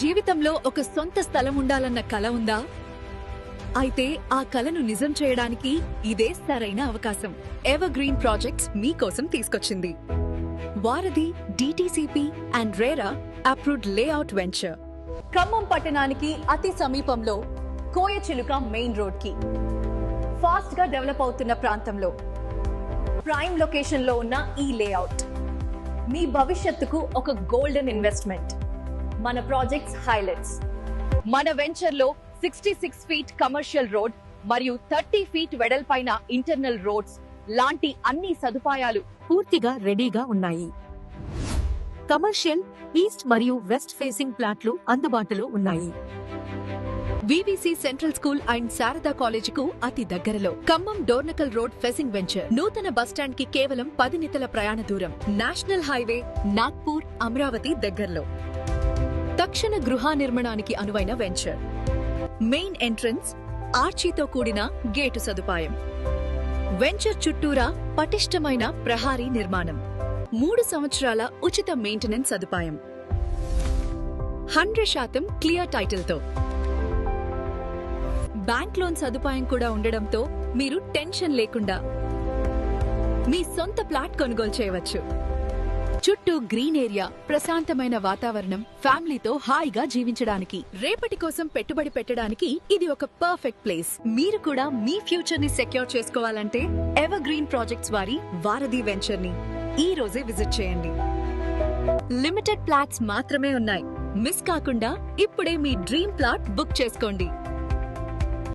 జీవితంలో ఒక సొంత స్థలం ఉండాలన్న కల ఉందా? అయితే ఆ కలను నిజం చేయడానికి ఇదే సరైన అవకాశం. ఎవర్ గ్రీన్ ప్రాజెక్ట్స్ మీకోసం తీసుకొచ్చింది వారధి DTCP and RERA approved layout venture. Khammam పట్టణానికి అతి సమీపంలో కోయచిలుక మెయిన్ రోడ్ కి ఫాస్ట్ గా డెవలప్ అవుతున్న ప్రాంతంలో ప్రైమ్ లొకేషన్ లో ఉన్న ఈ లేఅవుట్ మీ భవిష్యత్తుకు ఒక గోల్డెన్ ఇన్వెస్ట్మెంట్. మన ప్రాజెక్ట్స్ హైలైట్స్: మన వెంచర్ లో 66 ఫీట్ కమర్షియల్ రోడ్ మరియు 30 ఫీట్ వెడల్పైన ఇంటర్నల్ రోడ్స్ లాంటి అన్ని సదుపాయాలు పూర్తిగా రెడీగా ఉన్నాయి. కమర్షియల్ ఈస్ట్ మరియు వెస్ట్ ఫేసింగ్ ప్లాట్లు అందుబాటులో ఉన్నాయి. VVC central school and Sharada college కు అతి దగ్గరలో ఖమ్మం డోర్నకల్ రోడ్ ఫెసింగ్ వెంచర్. నూతన బస్టాండ్ కి కేవలం 10 నిమిషాల ప్రయాణ దూరం. నేషనల్ హైవే నాగ్పూర్ అమరావతి దగ్గరలో. తక్షణ గృహ నిర్మాణానికి అనువైన వెంచర్. మెయిన్ ఎంట్రన్స్ ఆర్చీతో కూడిన గేటు సదుపాయం. వెంచర్ చుట్టూరా పటిష్టమైన ప్రహారీ నిర్మాణం. 3 సంవత్సరాల ఉచిత మెయింటెనెన్స్ సదుపాయం. 100% క్లియర్ టైటిల్ తో బ్యాంక్ లోన్ సదుపాయం కూడా ఉండడంతో మీరు టెన్షన్ లేకుండా మీ సొంత ప్లాట్ కొనుగోలు చేయవచ్చు. చుట్టూ గ్రీన్ ఏరియా, ప్రశాంతమైన వాతావరణం, ఫ్యామిలీతో హాయిగా జీవించడానికి, రేపటి కోసం పెట్టుబడి పెట్టడానికి ఇది ఒక పర్ఫెక్ట్ ప్లేస్. మీరు కూడా మీ ఫ్యూచర్ ని సెక్యూర్ చేసుకోవాలంటే ఎవర్ గ్రీన్ ప్రాజెక్ట్స్ వారి వారధి వెంచర్ ని ఈ రోజే విజిట్ చేయండి. లిమిటెడ్ ప్లాట్స్ మాత్రమే ఉన్నాయి. మిస్ కాకుండా ఇప్పుడే మీ డ్రీమ్ ప్లాట్ బుక్ చేసుకోండి.